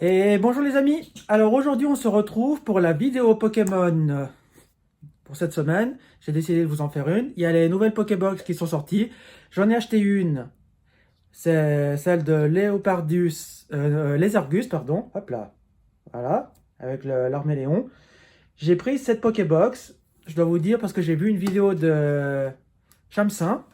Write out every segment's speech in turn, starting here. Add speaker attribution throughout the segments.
Speaker 1: Et bonjour les amis, alors aujourd'hui on se retrouve pour la vidéo Pokémon pour cette semaine. J'ai décidé de vous en faire une. Il y a les nouvelles Pokébox qui sont sorties. J'en ai acheté une, c'est celle de Lézargus, pardon. Hop là, voilà, avec l'Arméléon. J'ai pris cette Pokébox, je dois vous dire, parce que j'ai vu une vidéo de Shamsin.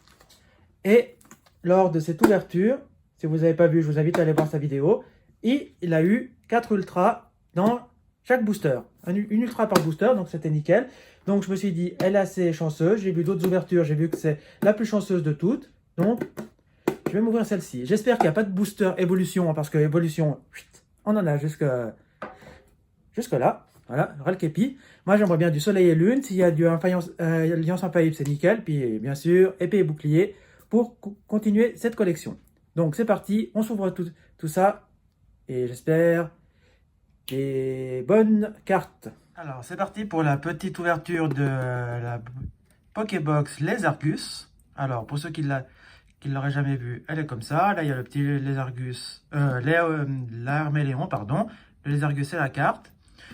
Speaker 1: Et lors de cette ouverture, si vous n'avez pas vu, je vous invite à aller voir sa vidéo. Et il a eu 4 ultras dans chaque booster. Une ultra par booster, donc c'était nickel. Donc je me suis dit, elle est assez chanceuse. J'ai vu d'autres ouvertures, j'ai vu que c'est la plus chanceuse de toutes. Donc je vais m'ouvrir celle-ci. J'espère qu'il n'y a pas de booster évolution, parce que évolution, on en a jusque là. Voilà, Ralkepi. Moi j'aimerais bien du soleil et lune. S'il y a du alliance impaïble, c'est nickel. Puis bien sûr, épée et bouclier pour continuer cette collection. Donc c'est parti, on s'ouvre tout ça et j'espère des bonnes cartes. Alors c'est parti pour la petite ouverture de la Pokébox Lézargus. Alors pour ceux qui ne l'auraient jamais vu, elle est comme ça. Là il y a le petit Lézargus, l'Arméléon, pardon. Le Lézargus c'est la carte.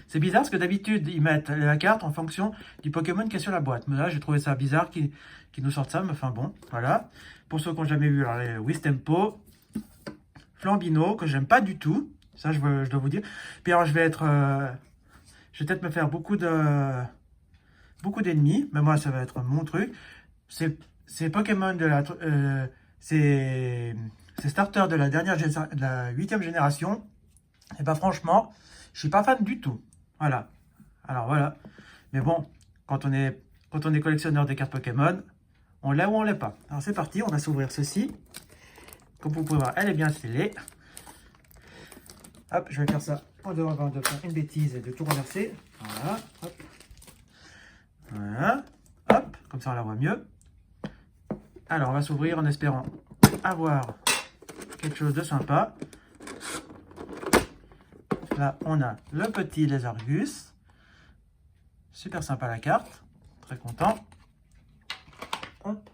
Speaker 1: C'est bizarre parce que d'habitude ils mettent la carte en fonction du Pokémon qui est sur la boîte. Mais là j'ai trouvé ça bizarre qu'ils nous sortent ça, mais enfin bon, voilà. Pour ceux qui n'ont jamais vu, alors les Wistempo, Flambino, que j'aime pas du tout, ça je dois vous dire. Puis alors je vais peut-être me faire beaucoup d'ennemis, mais moi ça va être mon truc. Ces Pokémon de la, ces starters de la de la 8e génération, et ben franchement, je suis pas fan du tout. Voilà. Alors voilà. Mais bon, quand on est collectionneur des cartes Pokémon, on l'est ou on l'est pas. Alors c'est parti, on va s'ouvrir ceci. Comme vous pouvez voir, elle est bien scellée. Hop, je vais faire ça en dehors avant de faire une bêtise et de tout renverser. Voilà, hop. Voilà, hop, comme ça on la voit mieux. Alors on va s'ouvrir en espérant avoir quelque chose de sympa. Là, on a le petit Lézargus. Super sympa la carte. Très content. Hop.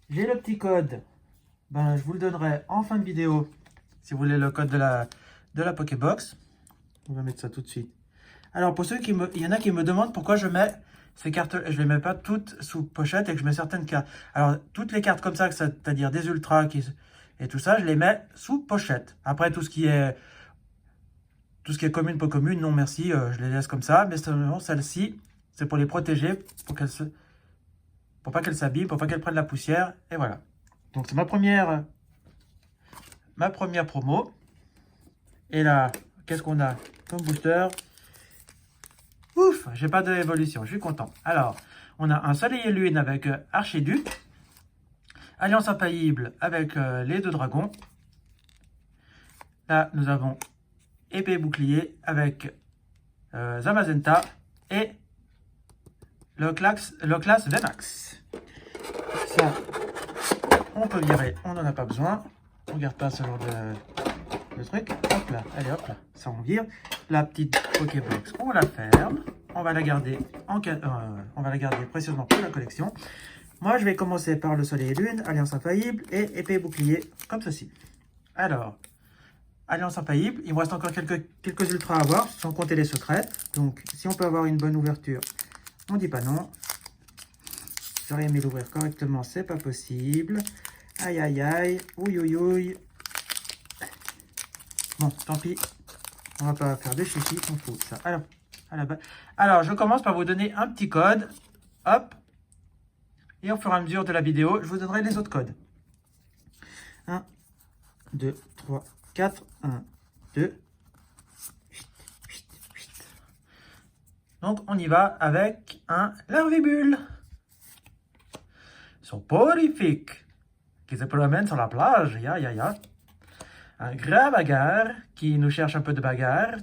Speaker 1: J'ai le petit code. Ben, je vous le donnerai en fin de vidéo. Si vous voulez le code de la Pokébox. On va mettre ça tout de suite. Alors, pour ceux il y en a qui me demandent pourquoi je mets ces cartes, je ne les mets pas toutes sous pochette et que je mets certaines cartes. Alors, toutes les cartes comme ça, c'est-à-dire des ultras et tout ça, je les mets sous pochette. Après, tout ce qui est commune, pas commune, non merci, je les laisse comme ça. Mais seulement celle-ci, c'est pour les protéger, pour pas qu'elles s'abîment, pour pas qu'elles prennent la poussière. Et voilà. Donc, c'est ma première promo. Et là, qu'est-ce qu'on a comme booster? Ouf, j'ai pas d'évolution, je suis content. Alors, on a un soleil et lune avec Archiduc, Alliance impaïble avec les deux dragons. Là, nous avons épée et bouclier avec Zamazenta et le class Vemax. Ça, on peut virer, on n'en a pas besoin. On garde pas ce genre de truc. Hop là, allez hop là, ça on vire. La petite Pokébox, on la ferme. On va la garder précieusement pour la collection. Moi, je vais commencer par le soleil et lune, alliance infaillible et épée et bouclier, comme ceci. Alors, alliance infaillible, il me reste encore quelques ultras à avoir, sans compter les secrets. Donc, si on peut avoir une bonne ouverture, on dit pas non. J'aurais aimé l'ouvrir correctement, c'est pas possible. Aïe aïe aïe, ouïe ouïe ouïe. Bon, tant pis, on va pas faire de chichi, on fout ça. Alors, je commence par vous donner un petit code. Hop. Et au fur et à mesure de la vidéo, je vous donnerai les autres codes. 1, 2, 3, 4, 1, 2. Donc, on y va avec un larvibule. Soporifique, qui se promène sur la plage. Ya. Un grand bagarre, qui nous cherche un peu de bagarre,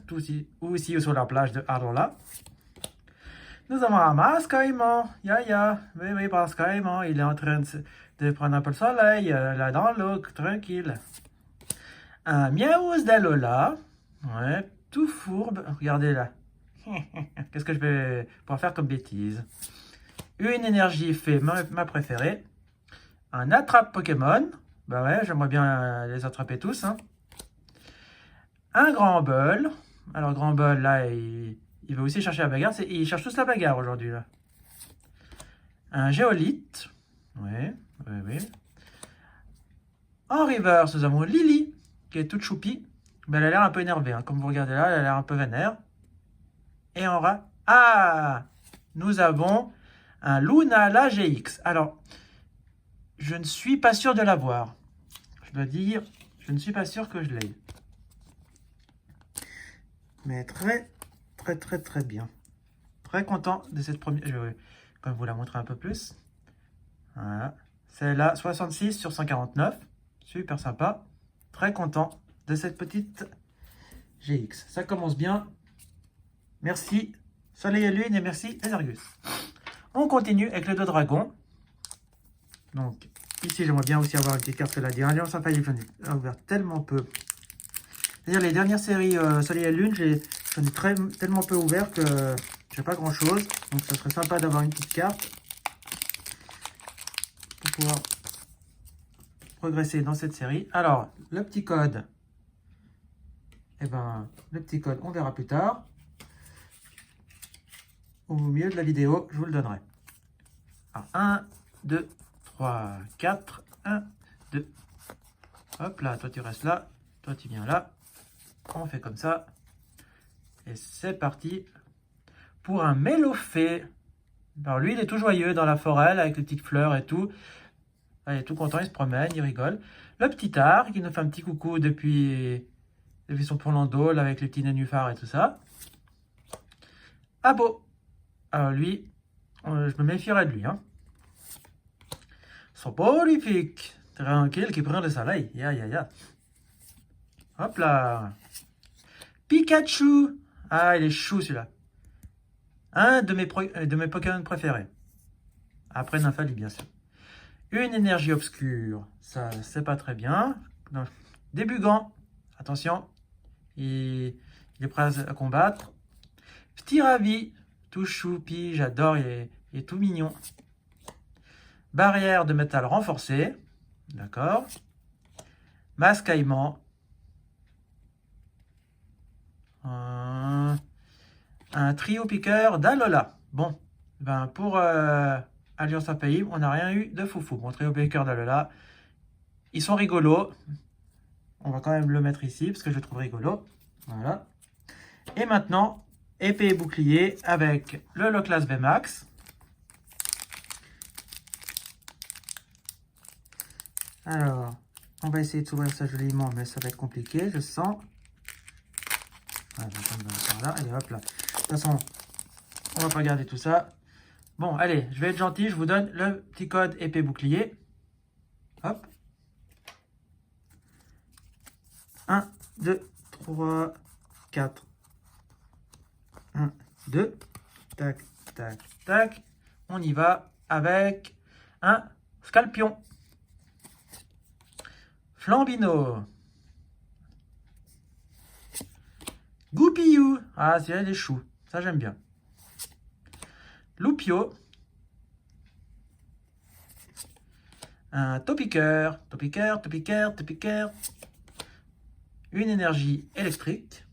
Speaker 1: aussi sur la plage de Arola. Nous avons un mascaïman. Ya. Oui, mascaïman. Il est en train de prendre un peu le soleil, là dans l'eau, tranquille. Un miaouz d'Alola. Ouais, tout fourbe. Regardez là. Qu'est-ce que je vais pouvoir faire comme bêtise? Une énergie fée, ma préférée. Un attrape Pokémon. Bah ouais, j'aimerais bien les attraper tous. Hein. un grand bol. Alors, grand bol, là, il veut aussi chercher la bagarre. Il cherche tous la bagarre aujourd'hui, là. Un géolite. Oui, oui, oui. En reverse, nous avons Lily, qui est toute choupie. Ben, elle a l'air un peu énervée, hein. Comme vous regardez là, elle a l'air un peu vénère. Et en rat. Ah, nous avons un Lunala GX. Alors, je ne suis pas sûr de l'avoir. Je dois dire, je ne suis pas sûr que je l'ai. Mais très, très, très, très bien. Très content de cette première. Je vais quand même vous la montrer un peu plus. Voilà. Celle-là, 66 sur 149. Super sympa. Très content de cette petite GX. Ça commence bien. Merci Soleil et Lune et merci les Argus. On continue avec le 2 dragons. Donc, ici, j'aimerais bien aussi avoir une petite carte là. Alliance Infaillible, j'en ai ouvert tellement peu. C'est-à-dire, les dernières séries Soleil et Lune, j'en ai tellement peu ouvert que j'ai pas grand-chose. Donc, ça serait sympa d'avoir une petite carte pour pouvoir progresser dans cette série. Alors, le petit code, eh ben, le petit code, on verra plus tard. Au milieu de la vidéo, je vous le donnerai. Alors, 1, 2, 3, 4, 1, 2. Hop là, toi tu restes là, toi tu viens là. On fait comme ça. Et c'est parti pour un Mélofée. Alors lui, il est tout joyeux dans la forêt, là, avec les petites fleurs et tout. Il est tout content, il se promène, il rigole. Le petit art qui nous fait un petit coucou depuis son Pourlando, là, avec les petits nénuphars et tout ça. Ah beau. Alors lui, je me méfierais de lui. Hein. Soporifique. Tranquille, qui prend le soleil. Ya, ya, ya. Hop là. Pikachu. Ah, il est chou celui-là. Un de mes Pokémon préférés. Après Nymphalie, bien sûr. Une énergie obscure. Ça, c'est pas très bien. Début gant. Attention. Il est prêt à combattre. Petit ravi. Tout choupi. J'adore. Il est tout mignon. Barrière de métal renforcée. D'accord. Masque caïman. Un trio piqueur d'Alola. Bon, ben pour Alliance Infaillible, on n'a rien eu de foufou. Bon, trio piqueur d'Alola, ils sont rigolos. On va quand même le mettre ici parce que je le trouve rigolo. Voilà. Et maintenant, épée et bouclier avec le Loclas VMAX. Alors, on va essayer de s'ouvrir ça joliment, mais ça va être compliqué, je sens. Voilà, là, allez, hop là. De toute façon, on va pas garder tout ça. Bon, allez, je vais être gentil, je vous donne le petit code épée bouclier. Hop. 1, 2, 3, 4. 1, 2. Tac, tac, tac. On y va avec un Scalpion. Flambino. Goupillou. Ah, c'est là des choux. Ça, j'aime bien. Loupio. Un Topiqueur. Topiqueur, Topiqueur, Topiqueur. Une énergie électrique.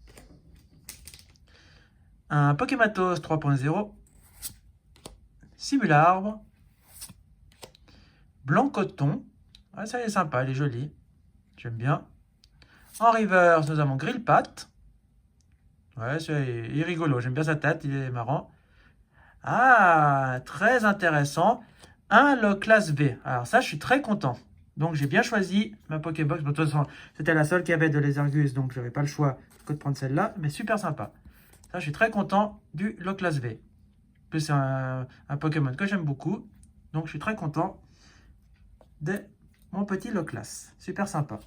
Speaker 1: Un Pokématos 3.0. Simularbre. Blanc coton. Ah, ça, il est sympa, il est joli. J'aime bien. En reverse, nous avons Grillpat. Ouais, il est rigolo. J'aime bien sa tête, il est marrant. Ah, très intéressant. Un Loclas V. Alors ça, je suis très content. Donc j'ai bien choisi ma Pokébox. De toute façon, c'était la seule qui avait de Lézargus, donc je n'avais pas le choix que de prendre celle-là. Mais super sympa. Ça, je suis très content du Loclas V. En plus, c'est un Pokémon que j'aime beaucoup. Donc je suis très content de mon petit Loclas. Super sympa.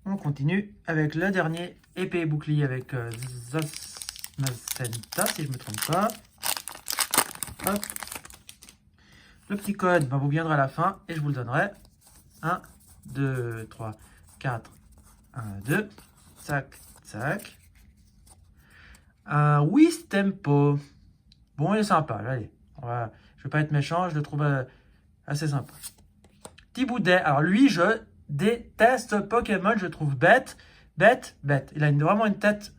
Speaker 1: On continue avec le dernier épée et bouclier avec Zasmacenta, si je ne me trompe pas. Hop. Le petit code vous viendra à la fin et je vous le donnerai. 1, 2, 3, 4, 1, 2. Tac, tac. Un Wistempo. Bon, il est sympa. Allez, je ne vais pas être méchant, je le trouve assez sympa. Petit Boudet. Alors lui, je déteste Pokémon, je le trouve bête. Bête, bête. Il a vraiment une tête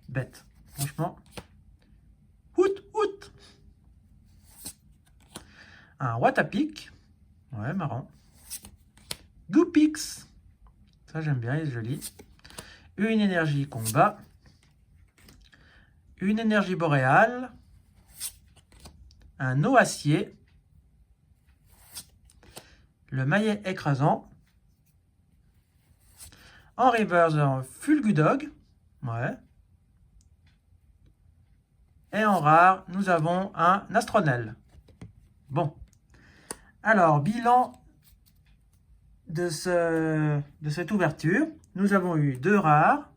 Speaker 1: bête. Franchement. Hout, hout. Un Watapic. Ouais, marrant. Goopix. Ça, j'aime bien, il est joli. Une énergie combat. Une énergie boréale. Un noacier. Le maillet écrasant. En reverse, un Fulgudog. Ouais. Et en rare, nous avons un Astronel. Bon. Alors, bilan de cette ouverture. Nous avons eu 2 rares,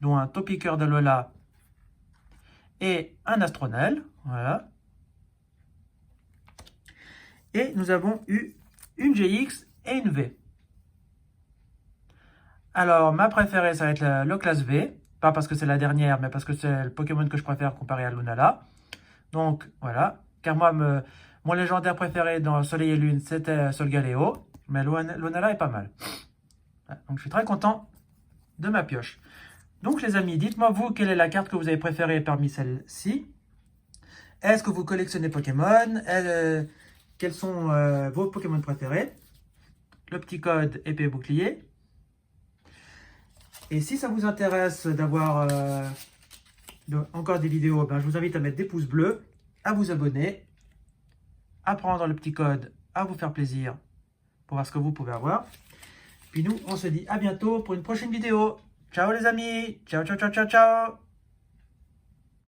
Speaker 1: dont un Topiqueur d'Alola et un Astronel. Voilà. Et nous avons eu une GX et une V. Alors, ma préférée, ça va être le classe V. Pas parce que c'est la dernière, mais parce que c'est le Pokémon que je préfère comparé à Lunala. Donc, voilà. Car moi, mon légendaire préféré dans Soleil et Lune, c'était Solgaleo. Mais Lunala est pas mal. Donc, je suis très content de ma pioche. Donc, les amis, dites-moi, vous, quelle est la carte que vous avez préférée parmi celles-ci? Est-ce que vous collectionnez Pokémon? Quels sont vos Pokémon préférés? Le petit code épée bouclier. Et si ça vous intéresse d'avoir encore des vidéos, ben, je vous invite à mettre des pouces bleus, à vous abonner, à prendre le petit code, à vous faire plaisir pour voir ce que vous pouvez avoir. Puis nous, on se dit à bientôt pour une prochaine vidéo. Ciao les amis. Ciao, ciao, ciao, ciao, ciao.